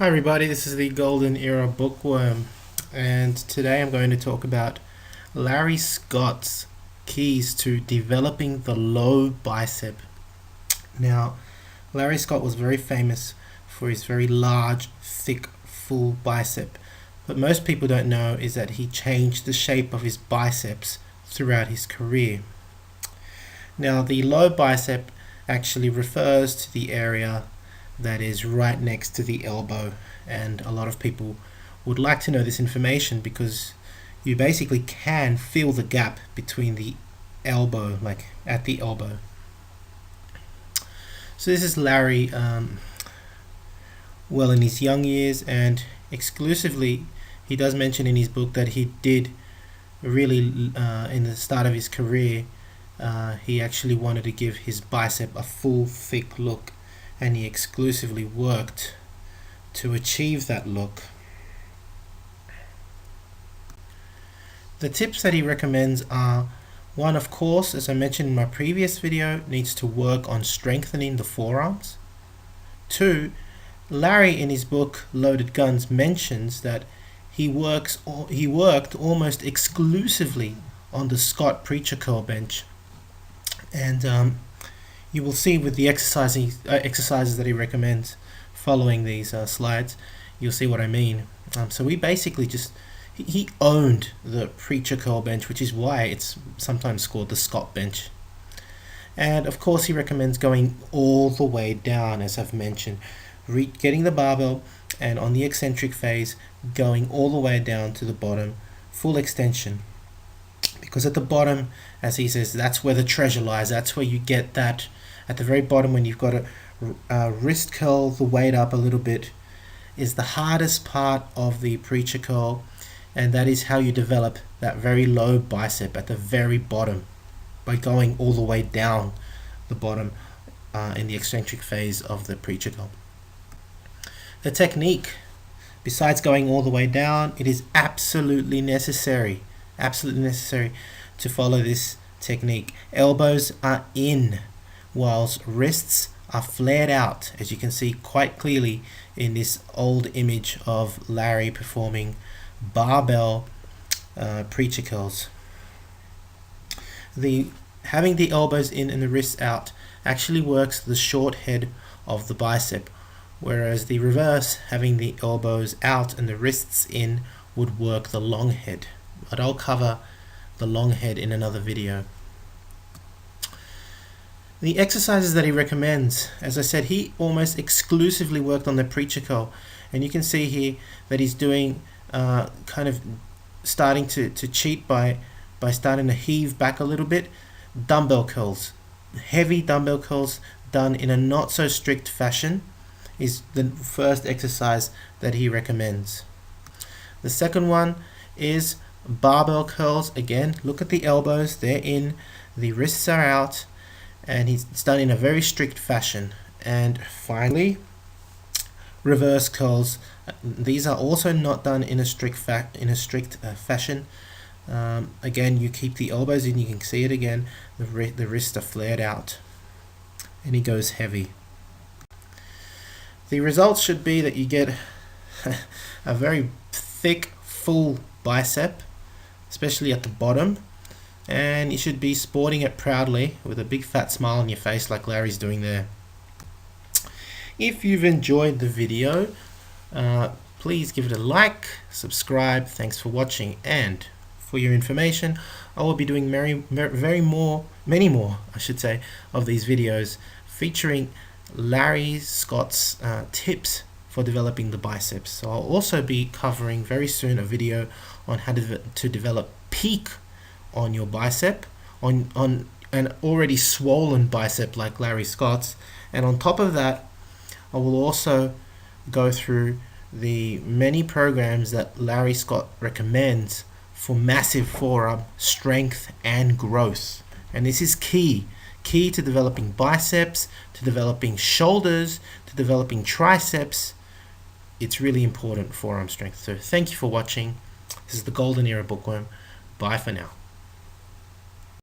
Hi everybody, this is the Golden Era Bookworm, and today I'm going to talk about Larry Scott's keys to developing the low bicep. Now, Larry Scott was very famous for his very large, thick, full bicep, but most people don't know is that he changed the shape of his biceps throughout his career. Now, the low bicep actually refers to the area that is right next to the elbow, and a lot of people would like to know this information because you basically can feel the gap between the elbow, like at the elbow. So this is Larry well in his young years, and exclusively he does mention in his book that he did really in the start of his career he actually wanted to give his bicep a full thick look, and he exclusively worked to achieve that look. The tips that he recommends are: one, of course, as I mentioned in my previous video, needs to work on strengthening the forearms. Two, Larry in his book Loaded Guns mentions that he worked almost exclusively on the Scott preacher curl bench, and you will see with the exercises that he recommends following these slides, you'll see what I mean. So we basically he owned the preacher curl bench, which is why it's sometimes called the Scott bench. And of course he recommends going all the way down, as I've mentioned, getting the barbell and on the eccentric phase going all the way down to the bottom, full extension. Because at the bottom, as he says, that's where the treasure lies. That's where you get that at the very bottom, when you've got to wrist curl the weight up a little bit, is the hardest part of the preacher curl, and that is how you develop that very low bicep at the very bottom, by going all the way down the bottom in the eccentric phase of the preacher curl. The technique, besides going all the way down, it is absolutely necessary to follow this technique. Elbows are in, whilst wrists are flared out, as you can see quite clearly in this old image of Larry performing barbell preacher curls. Having the elbows in and the wrists out actually works the short head of the bicep, whereas the reverse, having the elbows out and the wrists in, would work the long head. But I'll cover the long head in another video. The exercises that he recommends, as I said, he almost exclusively worked on the preacher curl, and you can see here that he's doing kind of starting to cheat by starting to heave back a little bit. Dumbbell curls, heavy dumbbell curls done in a not so strict fashion, is the first exercise that he recommends. The second one is barbell curls. Again, look at the elbows, they're in, the wrists are out, and it's done in a very strict fashion. And finally, reverse curls. These are also not done in a strict fashion. Again, you keep the elbows in, you can see it again, the wrists are flared out, and he goes heavy. The results should be that you get a very thick, full bicep, especially at the bottom, and you should be sporting it proudly with a big fat smile on your face like Larry's doing there. If you've enjoyed the video, please give it a like, subscribe. Thanks for watching, and for your information, I will be doing many more of these videos featuring Larry Scott's tips for developing the biceps. So I'll also be covering very soon a video on how to develop peak on your bicep, on an already swollen bicep like Larry Scott's. And on top of that, I will also go through the many programs that Larry Scott recommends for massive forearm strength and growth. And this is key to developing biceps, to developing shoulders, to developing triceps. It's really important, forearm strength. So thank you for watching. This is the Golden Era Bookworm. Bye for now.